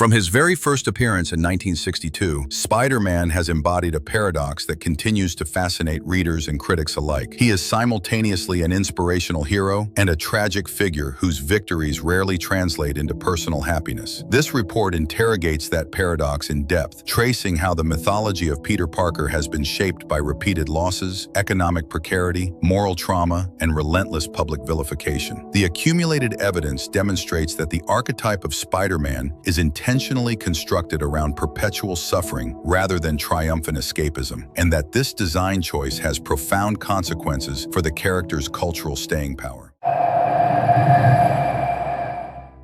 From his very first appearance in 1962, Spider-Man has embodied a paradox that continues to fascinate readers and critics alike. He is simultaneously an inspirational hero and a tragic figure whose victories rarely translate into personal happiness. This report interrogates that paradox in depth, tracing how the mythology of Peter Parker has been shaped by repeated losses, economic precarity, moral trauma, and relentless public vilification. The accumulated evidence demonstrates that the archetype of Spider-Man is intentionally constructed around perpetual suffering rather than triumphant escapism, and that this design choice has profound consequences for the character's cultural staying power.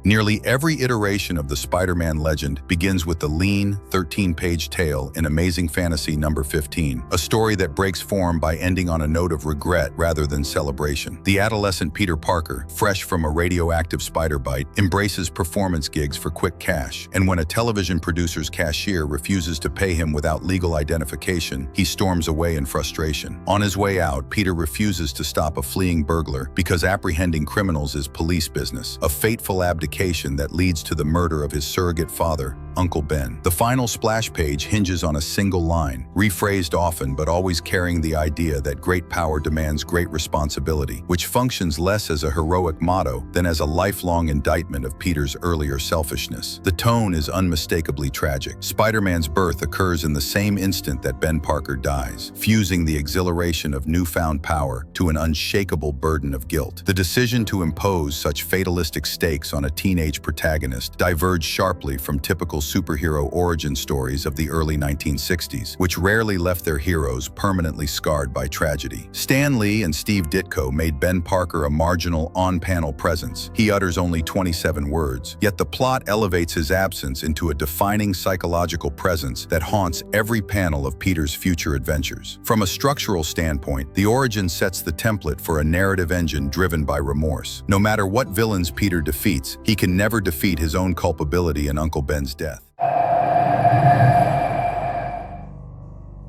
Nearly every iteration of the Spider-Man legend begins with the lean, 13-page tale in Amazing Fantasy number 15, a story that breaks form by ending on a note of regret rather than celebration. The adolescent Peter Parker, fresh from a radioactive spider bite, embraces performance gigs for quick cash, and when a television producer's cashier refuses to pay him without legal identification, he storms away in frustration. On his way out, Peter refuses to stop a fleeing burglar because apprehending criminals is police business, a fateful abdication that leads to the murder of his surrogate father, Uncle Ben. The final splash page hinges on a single line, rephrased often but always carrying the idea that great power demands great responsibility, which functions less as a heroic motto than as a lifelong indictment of Peter's earlier selfishness. The tone is unmistakably tragic. Spider-Man's birth occurs in the same instant that Ben Parker dies, fusing the exhilaration of newfound power to an unshakable burden of guilt. The decision to impose such fatalistic stakes on a teenage protagonist diverged sharply from typical superhero origin stories of the early 1960s, which rarely left their heroes permanently scarred by tragedy. Stan Lee and Steve Ditko made Ben Parker a marginal, on-panel presence. He utters only 27 words, yet the plot elevates his absence into a defining psychological presence that haunts every panel of Peter's future adventures. From a structural standpoint, the origin sets the template for a narrative engine driven by remorse. No matter what villains Peter defeats, he can never defeat his own culpability in Uncle Ben's death.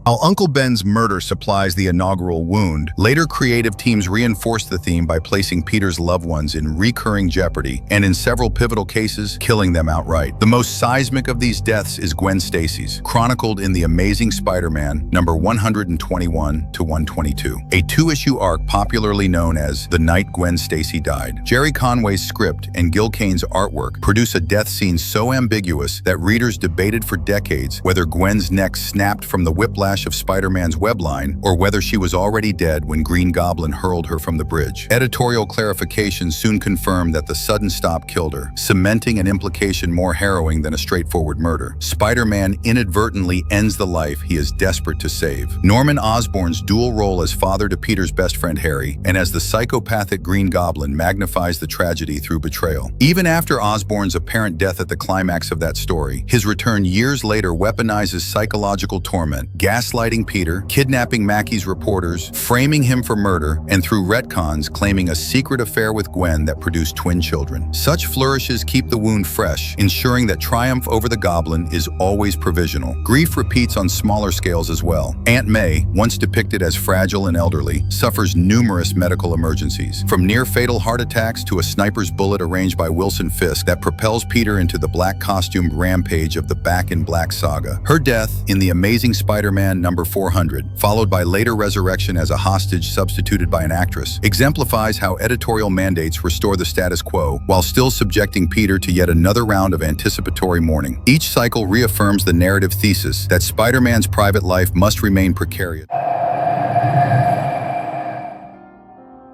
While Uncle Ben's murder supplies the inaugural wound, later creative teams reinforce the theme by placing Peter's loved ones in recurring jeopardy and, in several pivotal cases, killing them outright. The most seismic of these deaths is Gwen Stacy's, chronicled in The Amazing Spider-Man number 121 to 122, a two-issue arc popularly known as The Night Gwen Stacy Died. Jerry Conway's script and Gil Kane's artwork produce a death scene so ambiguous that readers debated for decades whether Gwen's neck snapped from the whiplash of Spider-Man's webline or whether she was already dead when Green Goblin hurled her from the bridge. Editorial clarifications soon confirmed that the sudden stop killed her, cementing an implication more harrowing than a straightforward murder. Spider-Man inadvertently ends the life he is desperate to save. Norman Osborn's dual role as father to Peter's best friend Harry and as the psychopathic Green Goblin magnifies the tragedy through betrayal. Even after Osborn's apparent death at the climax of that story, his return years later weaponizes psychological torment, gaslighting Peter, kidnapping Mackey's reporters, framing him for murder, and through retcons claiming a secret affair with Gwen that produced twin children. Such flourishes keep the wound fresh, ensuring that triumph over the Goblin is always provisional. Grief repeats on smaller scales as well. Aunt May, once depicted as fragile and elderly, suffers numerous medical emergencies, from near-fatal heart attacks to a sniper's bullet arranged by Wilson Fisk that propels Peter into the black-costumed rampage of the Back in Black saga. Her death, in The Amazing Spider-Man number 400, followed by later resurrection as a hostage substituted by an actress, exemplifies how editorial mandates restore the status quo while still subjecting Peter to yet another round of anticipatory mourning. Each cycle reaffirms the narrative thesis that Spider-Man's private life must remain precarious.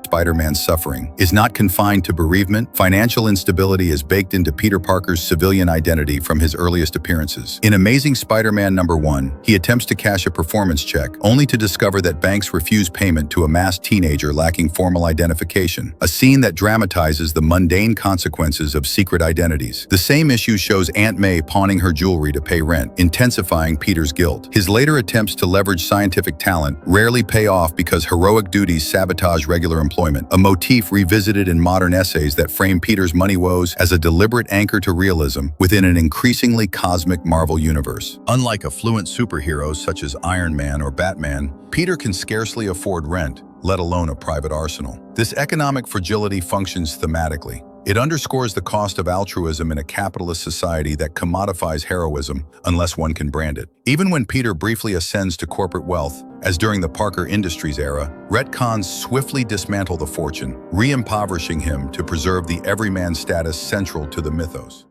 Spider-Man's suffering is not confined to bereavement. Financial instability is baked into Peter Parker's civilian identity from his earliest appearances. In Amazing Spider-Man number 1, he attempts to cash a performance check, only to discover that banks refuse payment to a masked teenager lacking formal identification, a scene that dramatizes the mundane consequences of secret identities. The same issue shows Aunt May pawning her jewelry to pay rent, intensifying Peter's guilt. His later attempts to leverage scientific talent rarely pay off because heroic duties sabotage regular employment, a motif revisited in modern essays that frame Peter's money woes as a deliberate anchor to realism within an increasingly cosmic Marvel universe. Unlike affluent superheroes such as Iron Man or Batman, Peter can scarcely afford rent, let alone a private arsenal. This economic fragility functions thematically. It underscores the cost of altruism in a capitalist society that commodifies heroism unless one can brand it. Even when Peter briefly ascends to corporate wealth, as during the Parker Industries era, retcons swiftly dismantle the fortune, re-impoverishing him to preserve the everyman status central to the mythos.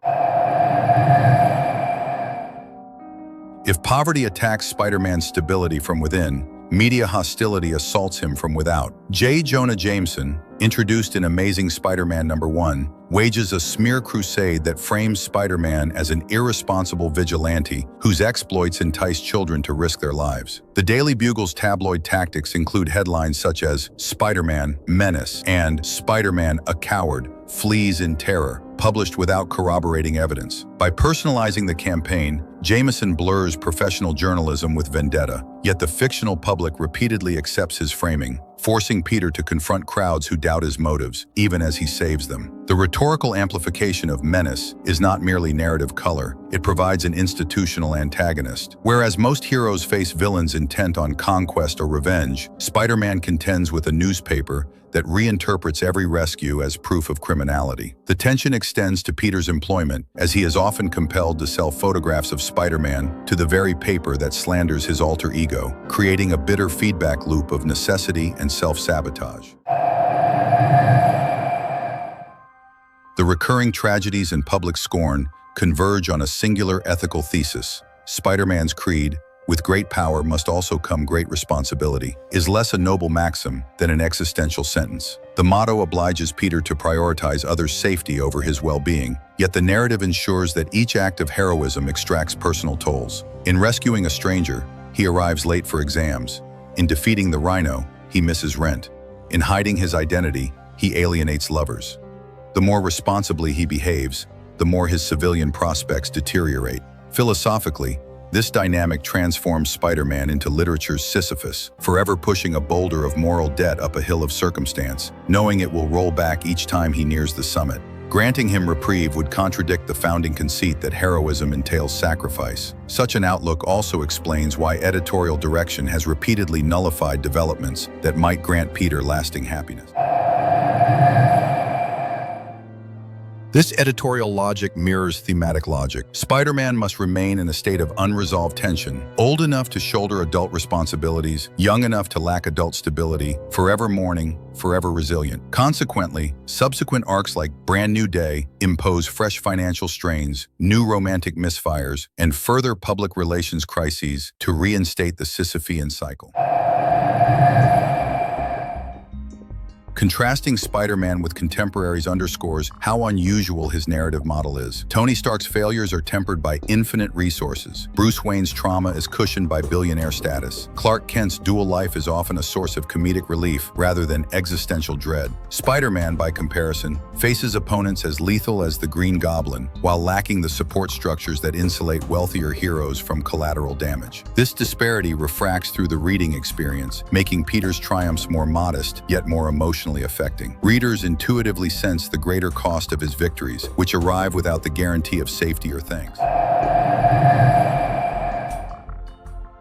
If poverty attacks Spider-Man's stability from within, media hostility assaults him from without. J. Jonah Jameson, introduced in Amazing Spider-Man #1, wages a smear crusade that frames Spider-Man as an irresponsible vigilante whose exploits entice children to risk their lives. The Daily Bugle's tabloid tactics include headlines such as "Spider-Man, Menace" and "Spider-Man, a Coward, Flees in Terror," published without corroborating evidence. By personalizing the campaign, Jameson blurs professional journalism with vendetta, yet the fictional public repeatedly accepts his framing, forcing Peter to confront crowds who doubt his motives, even as he saves them. The rhetorical amplification of menace is not merely narrative color, it provides an institutional antagonist. Whereas most heroes face villains intent on conquest or revenge, Spider-Man contends with a newspaper that reinterprets every rescue as proof of criminality. The tension extends to Peter's employment, as he is often compelled to sell photographs of Spider-Man to the very paper that slanders his alter ego, creating a bitter feedback loop of necessity and self-sabotage. The recurring tragedies and public scorn converge on a singular ethical thesis. Spider-Man's creed, "With great power must also come great responsibility," is less a noble maxim than an existential sentence. The motto obliges Peter to prioritize others' safety over his well-being, yet the narrative ensures that each act of heroism extracts personal tolls. In rescuing a stranger, he arrives late for exams. In defeating the Rhino, he misses rent. In hiding his identity, he alienates lovers. The more responsibly he behaves, the more his civilian prospects deteriorate. Philosophically, this dynamic transforms Spider-Man into literature's Sisyphus, forever pushing a boulder of moral debt up a hill of circumstance, knowing it will roll back each time he nears the summit. Granting him reprieve would contradict the founding conceit that heroism entails sacrifice. Such an outlook also explains why editorial direction has repeatedly nullified developments that might grant Peter lasting happiness. This editorial logic mirrors thematic logic. Spider-Man must remain in a state of unresolved tension, old enough to shoulder adult responsibilities, young enough to lack adult stability, forever mourning, forever resilient. Consequently, subsequent arcs like Brand New Day impose fresh financial strains, new romantic misfires, and further public relations crises to reinstate the Sisyphean cycle. Contrasting Spider-Man with contemporaries underscores how unusual his narrative model is. Tony Stark's failures are tempered by infinite resources. Bruce Wayne's trauma is cushioned by billionaire status. Clark Kent's dual life is often a source of comedic relief rather than existential dread. Spider-Man, by comparison, faces opponents as lethal as the Green Goblin, while lacking the support structures that insulate wealthier heroes from collateral damage. This disparity refracts through the reading experience, making Peter's triumphs more modest, yet more emotionally affecting. Readers intuitively sense the greater cost of his victories, which arrive without the guarantee of safety or thanks.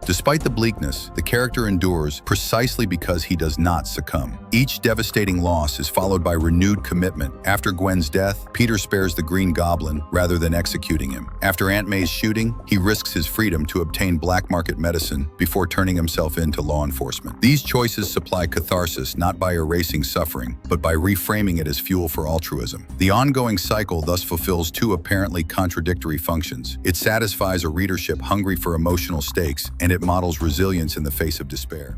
Despite the bleakness, the character endures precisely because he does not succumb. Each devastating loss is followed by renewed commitment. After Gwen's death, Peter spares the Green Goblin rather than executing him. After Aunt May's shooting, he risks his freedom to obtain black market medicine before turning himself in to law enforcement. These choices supply catharsis not by erasing suffering, but by reframing it as fuel for altruism. The ongoing cycle thus fulfills two apparently contradictory functions. It satisfies a readership hungry for emotional stakes, and it models resilience in the face of despair.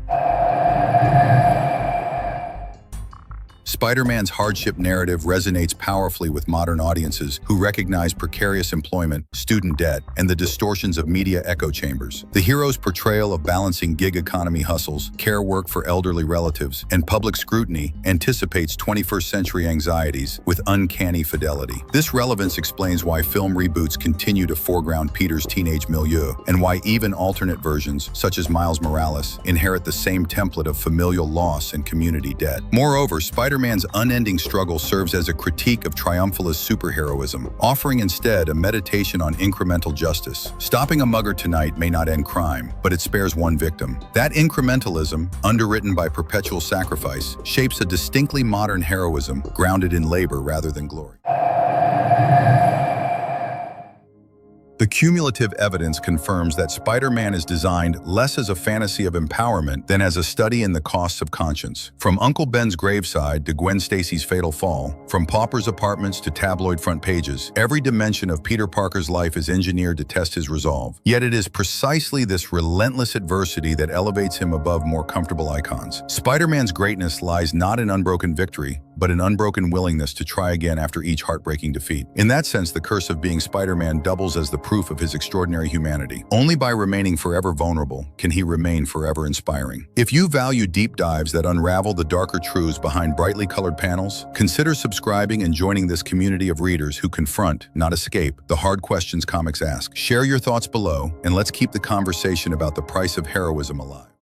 Spider-Man's hardship narrative resonates powerfully with modern audiences who recognize precarious employment, student debt, and the distortions of media echo chambers. The hero's portrayal of balancing gig economy hustles, care work for elderly relatives, and public scrutiny anticipates 21st century anxieties with uncanny fidelity. This relevance explains why film reboots continue to foreground Peter's teenage milieu, and why even alternate versions, such as Miles Morales, inherit the same template of familial loss and community debt. Moreover, Spider-Man's unending struggle serves as a critique of triumphalist superheroism, offering instead a meditation on incremental justice. Stopping a mugger tonight may not end crime, but it spares one victim. That incrementalism, underwritten by perpetual sacrifice, shapes a distinctly modern heroism grounded in labor rather than glory. The cumulative evidence confirms that Spider-Man is designed less as a fantasy of empowerment than as a study in the costs of conscience. From Uncle Ben's graveside to Gwen Stacy's fatal fall, from paupers' apartments to tabloid front pages, every dimension of Peter Parker's life is engineered to test his resolve. Yet it is precisely this relentless adversity that elevates him above more comfortable icons. Spider-Man's greatness lies not in unbroken victory, but an unbroken willingness to try again after each heartbreaking defeat. In that sense, the curse of being Spider-Man doubles as the proof of his extraordinary humanity. Only by remaining forever vulnerable can he remain forever inspiring. If you value deep dives that unravel the darker truths behind brightly colored panels, consider subscribing and joining this community of readers who confront, not escape, the hard questions comics ask. Share your thoughts below, and let's keep the conversation about the price of heroism alive.